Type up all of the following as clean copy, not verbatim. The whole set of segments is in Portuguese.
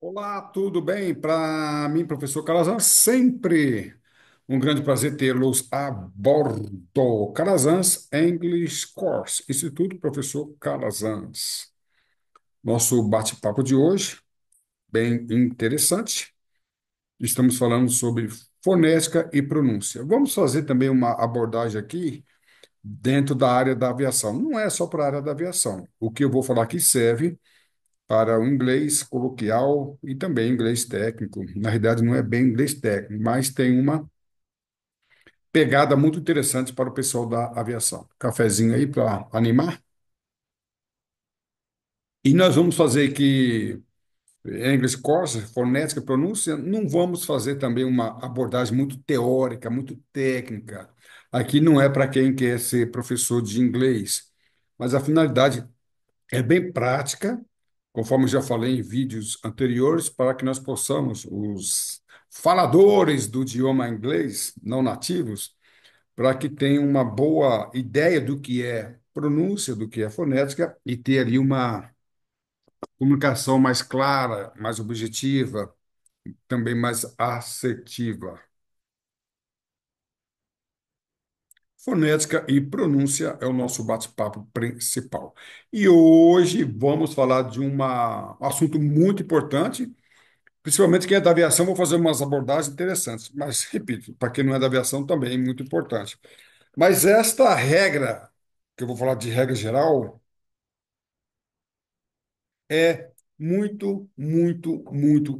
Olá, tudo bem? Para mim, professor Calazans, sempre um grande prazer tê-los a bordo. Calazans English Course, Instituto Professor Calazans. Nosso bate-papo de hoje, bem interessante. Estamos falando sobre fonética e pronúncia. Vamos fazer também uma abordagem aqui dentro da área da aviação. Não é só para a área da aviação. O que eu vou falar aqui serve para o inglês coloquial e também inglês técnico. Na realidade, não é bem inglês técnico, mas tem uma pegada muito interessante para o pessoal da aviação. Cafezinho aí para animar. E nós vamos fazer aqui English Course, fonética, pronúncia. Não vamos fazer também uma abordagem muito teórica, muito técnica. Aqui não é para quem quer ser professor de inglês, mas a finalidade é bem prática, conforme eu já falei em vídeos anteriores, para que nós possamos, os faladores do idioma inglês, não nativos, para que tenham uma boa ideia do que é pronúncia, do que é fonética, e ter ali uma comunicação mais clara, mais objetiva, também mais assertiva. Fonética e pronúncia é o nosso bate-papo principal. E hoje vamos falar de um assunto muito importante. Principalmente quem é da aviação, vou fazer umas abordagens interessantes. Mas, repito, para quem não é da aviação também é muito importante. Mas esta regra, que eu vou falar de regra geral, é muito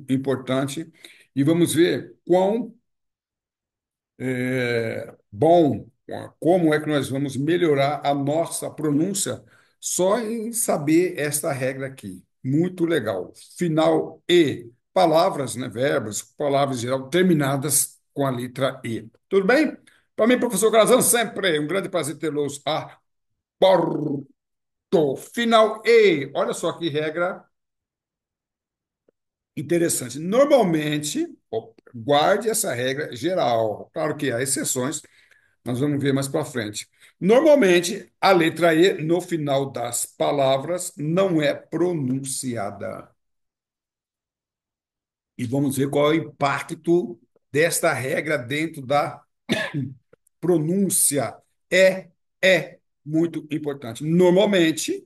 importante. E vamos ver quão bom, como é que nós vamos melhorar a nossa pronúncia só em saber esta regra aqui. Muito legal. Final E. Palavras, né, verbos, palavras em geral terminadas com a letra E. Tudo bem? Para mim, professor Grazão, sempre um grande prazer tê-los a bordo. Final E. Olha só que regra interessante. Normalmente, guarde essa regra geral. Claro que há exceções, nós vamos ver mais para frente. Normalmente, a letra E no final das palavras não é pronunciada. E vamos ver qual é o impacto desta regra dentro da pronúncia. É muito importante. Normalmente,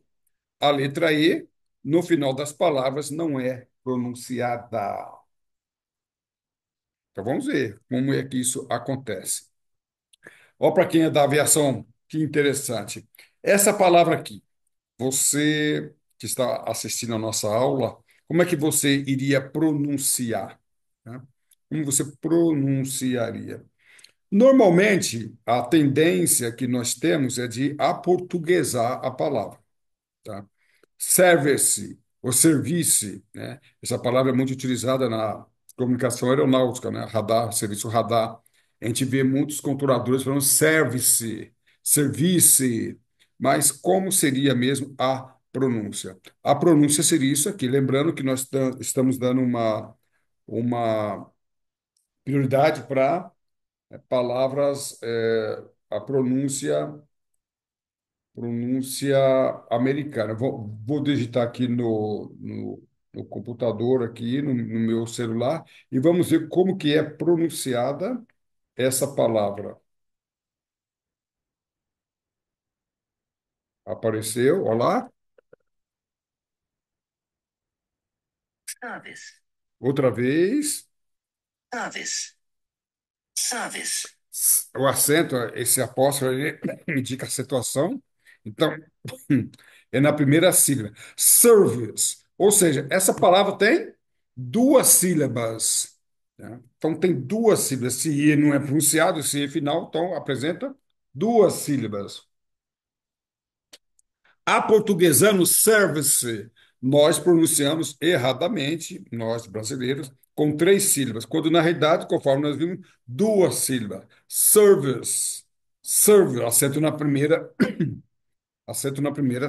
a letra E no final das palavras não é pronunciada. Então vamos ver como é que isso acontece. Ó, para quem é da aviação, que interessante. Essa palavra aqui. Você que está assistindo a nossa aula, como é que você iria pronunciar? Né? Como você pronunciaria? Normalmente, a tendência que nós temos é de aportuguesar a palavra, tá? Service, ou service, né? Essa palavra é muito utilizada na comunicação aeronáutica, né? Radar, serviço radar. A gente vê muitos controladores falando service, service, mas como seria mesmo a pronúncia? A pronúncia seria isso aqui. Lembrando que nós estamos dando uma prioridade para palavras, a pronúncia americana. Vou digitar aqui no computador, aqui no meu celular, e vamos ver como que é pronunciada essa palavra. Apareceu, olá, Service, outra vez. service, service. O acento, esse apóstrofo, ele indica a situação. Então, é na primeira sílaba. Service. Ou seja, essa palavra tem duas sílabas. Né? Então, tem duas sílabas. Se I não é pronunciado, se I final, então apresenta duas sílabas. Aportuguesando service, nós pronunciamos erradamente, nós brasileiros, com três sílabas, quando na realidade, conforme nós vimos, duas sílabas. Service, service, acento na primeira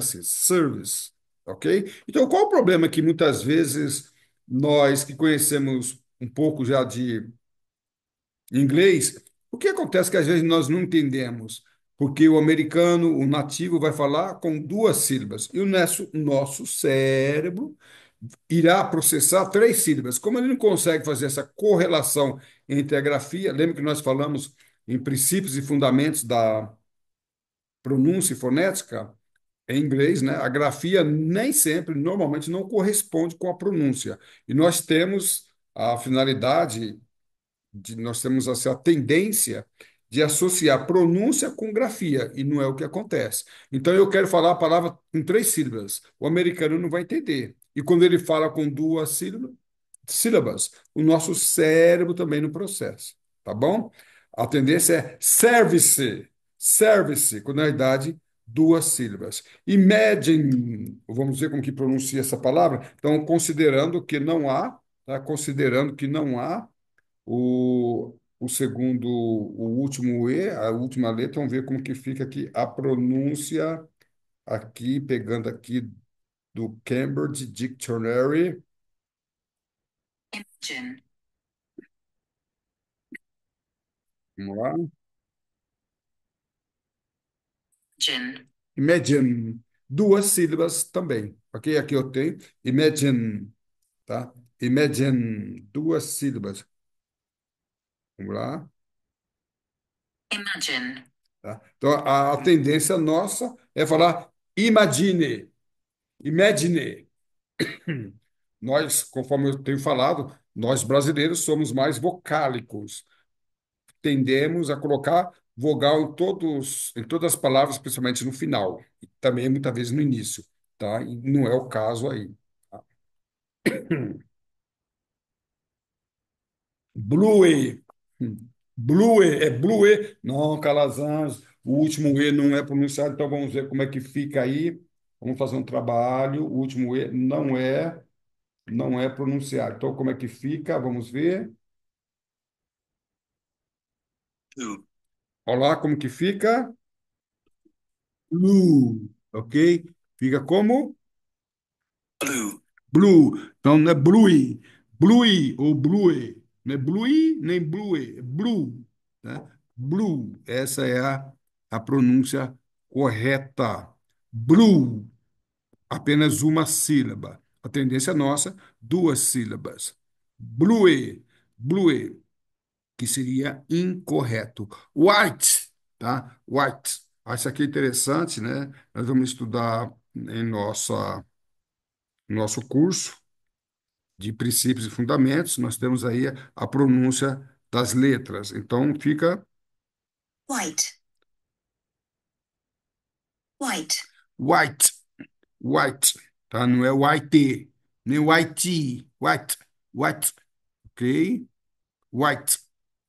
sílaba, service, ok? Então, qual o problema que muitas vezes nós que conhecemos um pouco já de inglês, o que acontece que às vezes nós não entendemos? Porque o americano, o nativo, vai falar com duas sílabas. E o nosso cérebro irá processar três sílabas. Como ele não consegue fazer essa correlação entre a grafia, lembra que nós falamos em princípios e fundamentos da pronúncia e fonética? Em inglês, né? A grafia nem sempre, normalmente, não corresponde com a pronúncia. E nós temos a finalidade nós temos assim, a tendência de associar pronúncia com grafia, e não é o que acontece. Então, eu quero falar a palavra em três sílabas. O americano não vai entender. E quando ele fala com duas sílabas, o nosso cérebro também no processo, tá bom? A tendência é service, quando na verdade duas sílabas. Imagine, vamos ver como que pronuncia essa palavra. Então, considerando que não há o segundo, o último E, a última letra, vamos ver como que fica aqui a pronúncia, aqui, pegando aqui do Cambridge Dictionary. Imagine. Vamos lá. Imagine. Imagine, duas sílabas também, ok? Aqui eu tenho imagine, tá? Imagine, duas sílabas. Vamos lá, Imagine. tá? Então, a tendência nossa é falar imagine. Nós, conforme eu tenho falado, nós brasileiros somos mais vocálicos. Tendemos a colocar vogal em todas as palavras, principalmente no final, e também muitas vezes no início, tá? E não é o caso aí. Tá? Blue. Blue é blue. Não, Calazans, o último E não é pronunciado, então vamos ver como é que fica aí. Vamos fazer um trabalho. O último E não é pronunciado. Então, como é que fica? Vamos ver. Blue. Olha lá como que fica. Blue, ok? Fica como Blue. blue. Então não é blue ou blue. Não é blue nem blue, é blue, né? Blue, essa é a pronúncia correta. Blue, apenas uma sílaba. A tendência nossa, duas sílabas. Blue, blue, que seria incorreto. White, tá? White. Isso aqui é interessante, né? Nós vamos estudar em nosso curso de princípios e fundamentos, nós temos aí a pronúncia das letras. Então, fica White. White. white, white, tá? Não é white, nem white, white, white, ok? White,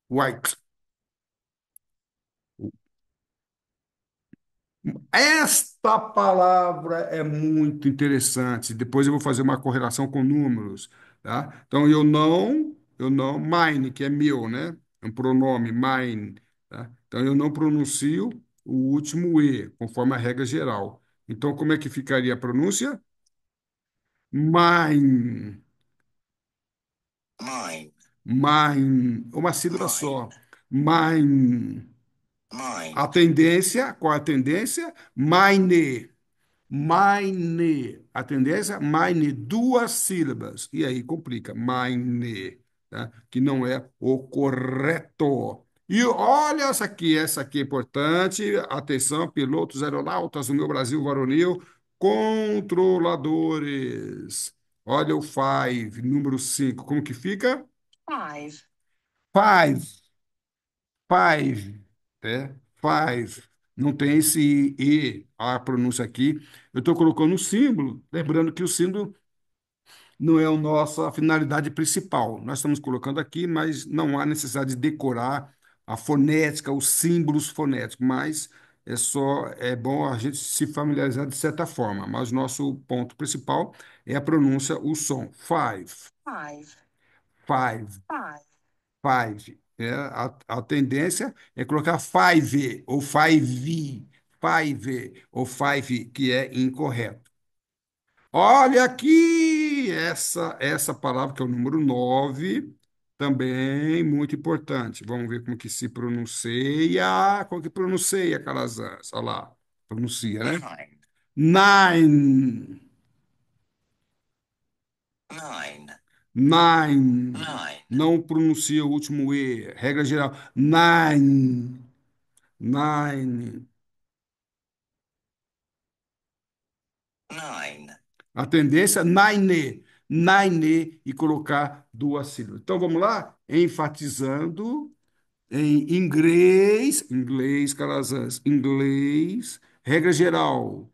white. Esta palavra é muito interessante. Depois eu vou fazer uma correlação com números, tá? Então eu não, mine, que é meu, né? É um pronome, mine, tá? Então eu não pronuncio o último E, conforme a regra geral. Então como é que ficaria a pronúncia? Mine, Mine. mine, uma sílaba Mine. só. Mine. A Mine. tendência, qual é a tendência? Mine. Mine, a tendência, mine, duas sílabas. E aí complica, mine, tá? Que não é o correto. E olha essa aqui é importante. Atenção, pilotos aeronautas do meu Brasil varonil, controladores. Olha o five, número 5. Como que fica? Five. Five, five, né? Five. Não tem esse E, a pronúncia aqui. Eu estou colocando um símbolo, lembrando que o símbolo não é a nossa finalidade principal. Nós estamos colocando aqui, mas não há necessidade de decorar a fonética, os símbolos fonéticos, mas é bom a gente se familiarizar de certa forma. Mas nosso ponto principal é a pronúncia, o som. Five, Five. five. Five. Five. A tendência é colocar five ou five ou five, que é incorreto. Olha aqui essa palavra que é o número 9, também muito importante. Vamos ver como que se pronuncia. Como que pronuncia, Calazans? Olha lá, pronuncia, né? Nine. Nine, Nine. Nine. Não pronuncia o último E. Regra geral. Nine. Nine. Nine. A tendência, nine. Nine e colocar duas sílabas. Então vamos lá? Enfatizando. Em inglês, inglês, Calazans, inglês, regra geral,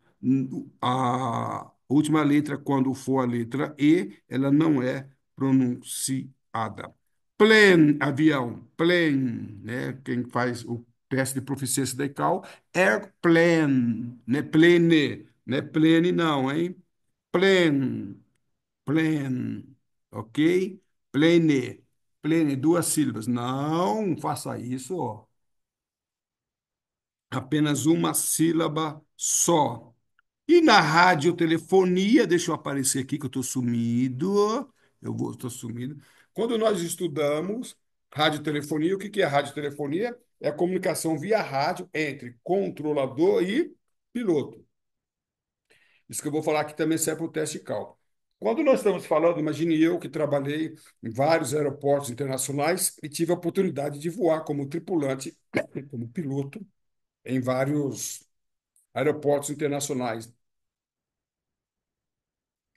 a última letra, quando for a letra E, ela não é pronunciada. Plane, avião, plane, né? Quem faz o teste de proficiência da ICAO, airplane, né? Plane, né? Plane não, hein? Plane. Plane, ok? Plane, plane, duas sílabas. Não faça isso, ó. Apenas uma sílaba só. E na radiotelefonia, deixa eu aparecer aqui que eu estou sumido. Estou sumido. Quando nós estudamos radiotelefonia, o que que é radiotelefonia? É a comunicação via rádio entre controlador e piloto. Isso que eu vou falar aqui também serve para o teste de cálculo. Quando nós estamos falando, imagine eu que trabalhei em vários aeroportos internacionais e tive a oportunidade de voar como tripulante, como piloto, em vários aeroportos internacionais.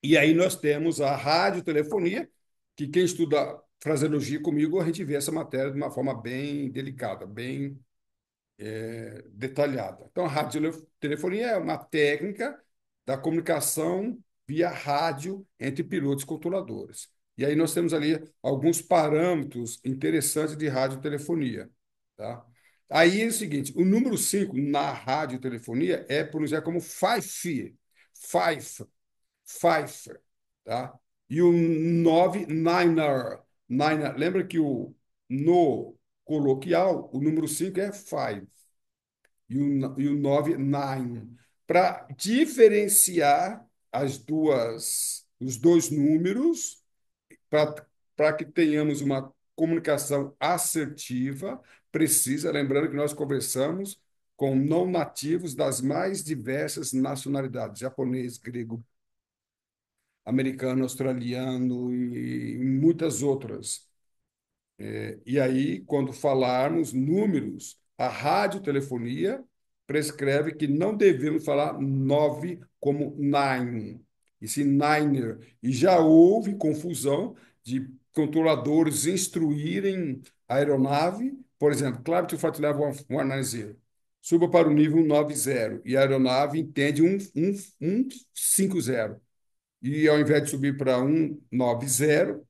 E aí nós temos a radiotelefonia, que quem estuda fraseologia comigo, a gente vê essa matéria de uma forma bem delicada, bem detalhada. Então, a radiotelefonia é uma técnica da comunicação via rádio entre pilotos e controladores. E aí nós temos ali alguns parâmetros interessantes de radiotelefonia, tá? Aí é o seguinte, o número 5 na radiotelefonia é pronunciado como five, five, five, tá? E o 9 niner, niner. Lembra que no coloquial, o número 5 é five e o 9, nine, para diferenciar os dois números, para que tenhamos uma comunicação assertiva, precisa, lembrando que nós conversamos com não nativos das mais diversas nacionalidades, japonês, grego, americano, australiano e muitas outras. E aí, quando falarmos números, a radiotelefonia prescreve que não devemos falar nove como nine, e sim niner. E já houve confusão de controladores instruírem a aeronave, por exemplo, climb to flight level 190, suba para o nível 90, e a aeronave entende 150. E ao invés de subir para 190,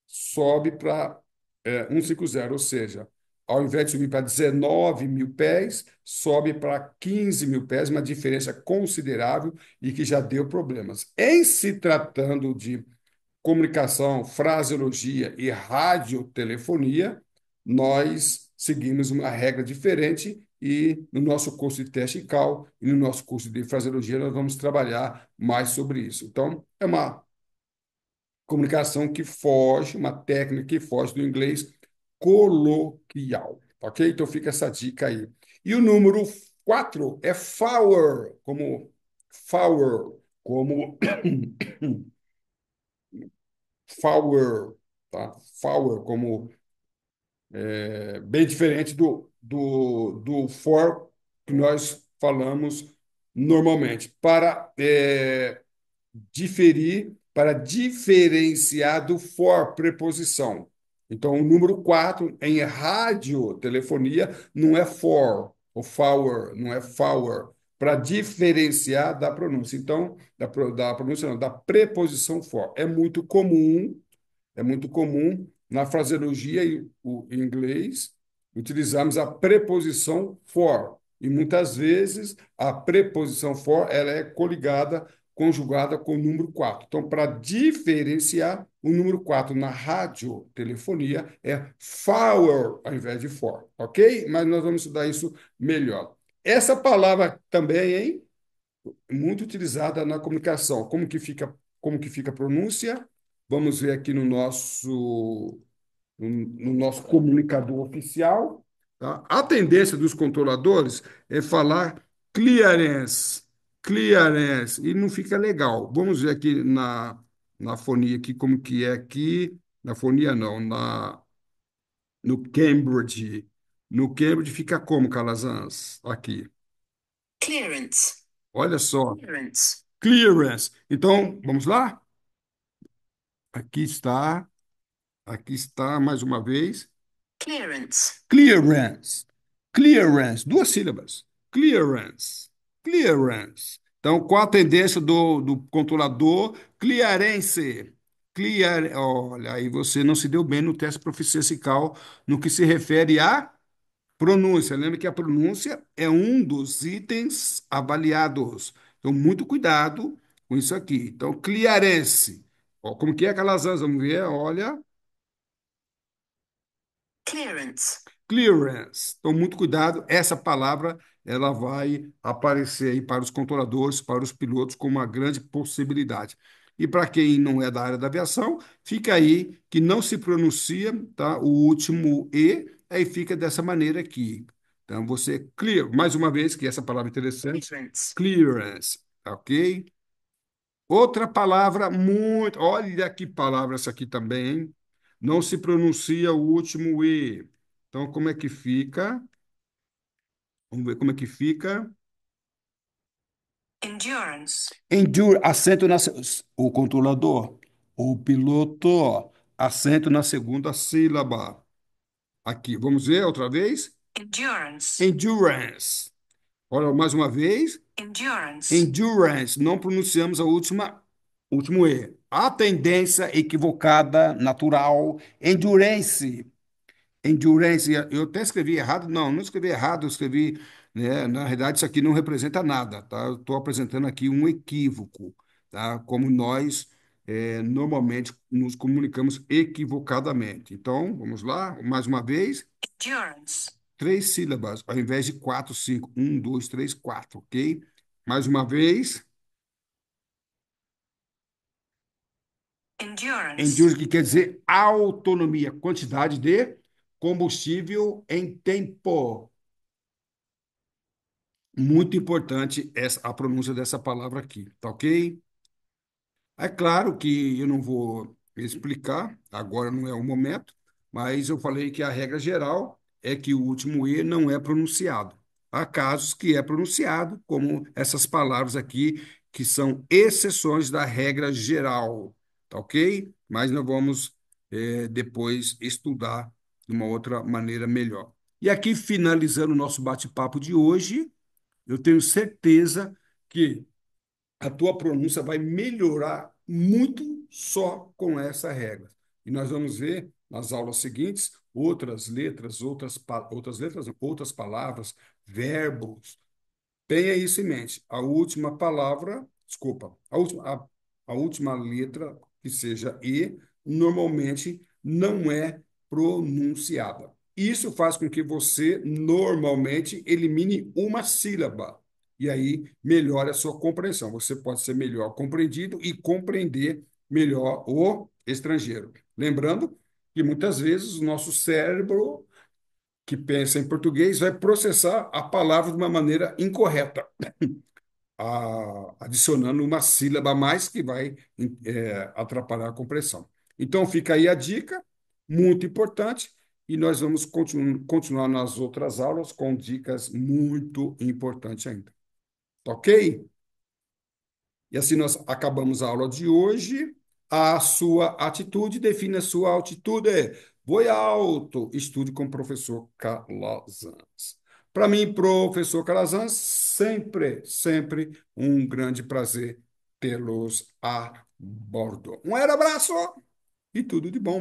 sobe para 150, ou seja, ao invés de subir para 19 mil pés, sobe para 15 mil pés, uma diferença considerável e que já deu problemas. Em se tratando de comunicação, fraseologia e radiotelefonia, nós seguimos uma regra diferente e no nosso curso de teste CAL e no nosso curso de fraseologia nós vamos trabalhar mais sobre isso. Então, é uma comunicação que foge, uma técnica que foge do inglês coloquial, ok? Então fica essa dica aí. E o número 4 é como flower, tá? Flower, como bem diferente do for que nós falamos normalmente. Para diferenciar do for, preposição. Então, o número 4 em radiotelefonia não é for, o flower, não é flower, para diferenciar da pronúncia. Então, da pronúncia não, da preposição for. É muito comum na fraseologia em inglês utilizarmos a preposição for. E muitas vezes a preposição for ela é coligada, conjugada com o número 4. Então, para diferenciar, o número 4 na radiotelefonia é flower ao invés de for, ok? Mas nós vamos estudar isso melhor. Essa palavra também, hein? Muito utilizada na comunicação. Como que fica a pronúncia? Vamos ver aqui no nosso comunicador oficial. Tá? A tendência dos controladores é falar clearance, clearance, e não fica legal. Vamos ver aqui na fonia aqui, como que é aqui? Na fonia não, no Cambridge. No Cambridge fica como, Calazans? Aqui. Clearance. Olha só. Clearance. Clearance. Então, vamos lá? Aqui está. Aqui está mais uma vez. Clearance. Clearance. Clearance. Duas sílabas. Clearance. Clearance. Então, qual a tendência do controlador? Clearance. Olha, aí você não se deu bem no teste proficiency no que se refere à pronúncia. Lembra que a pronúncia é um dos itens avaliados. Então, muito cuidado com isso aqui. Então, clearance. Ó, como que é aquelas vamos ver? Olha. Clearance. Clearance. Então, muito cuidado, essa palavra ela vai aparecer aí para os controladores, para os pilotos, como uma grande possibilidade. E para quem não é da área da aviação, fica aí que não se pronuncia, tá? O último E, aí fica dessa maneira aqui. Então, você clear, mais uma vez, que essa palavra é interessante, Clearance. clearance, tá ok? Outra palavra muito, olha que palavra essa aqui também, hein? Não se pronuncia o último E. Então, como é que fica? Vamos ver como é que fica. Endurance. Endure, acento o controlador, o piloto, acento na segunda sílaba. Aqui, vamos ver outra vez. Endurance. Endurance. Olha, mais uma vez. Endurance. Endurance. Não pronunciamos a último E. A tendência equivocada, natural. Endurance. Endurance, eu até escrevi errado, não escrevi errado, eu escrevi, né, na realidade, isso aqui não representa nada, tá? Eu estou apresentando aqui um equívoco, tá? Como nós normalmente nos comunicamos equivocadamente. Então, vamos lá, mais uma vez, Endurance. três sílabas, ao invés de quatro, cinco. Um, dois, três, quatro, ok? Mais uma vez, Endurance. endurance, que quer dizer autonomia, quantidade de combustível em tempo. Muito importante a pronúncia dessa palavra aqui, tá ok? É claro que eu não vou explicar, agora não é o momento, mas eu falei que a regra geral é que o último E não é pronunciado. Há casos que é pronunciado, como essas palavras aqui, que são exceções da regra geral, tá ok? Mas nós vamos depois estudar de uma outra maneira melhor. E aqui, finalizando o nosso bate-papo de hoje, eu tenho certeza que a tua pronúncia vai melhorar muito só com essa regra. E nós vamos ver nas aulas seguintes outras letras, outras letras, não, outras palavras, verbos. Tenha isso em mente. A última palavra, desculpa, a última letra, que seja E, normalmente não é pronunciada. Isso faz com que você normalmente elimine uma sílaba. E aí melhora a sua compreensão. Você pode ser melhor compreendido e compreender melhor o estrangeiro. Lembrando que muitas vezes o nosso cérebro, que pensa em português, vai processar a palavra de uma maneira incorreta, adicionando uma sílaba a mais que vai atrapalhar a compreensão. Então, fica aí a dica, muito importante, e nós vamos continuar nas outras aulas com dicas muito importantes ainda. Tá ok? E assim nós acabamos a aula de hoje. A sua atitude define a sua altitude. Voe alto, estude com o professor Calazans. Para mim, professor Calazans, sempre um grande prazer tê-los a bordo. Um abraço e tudo de bom.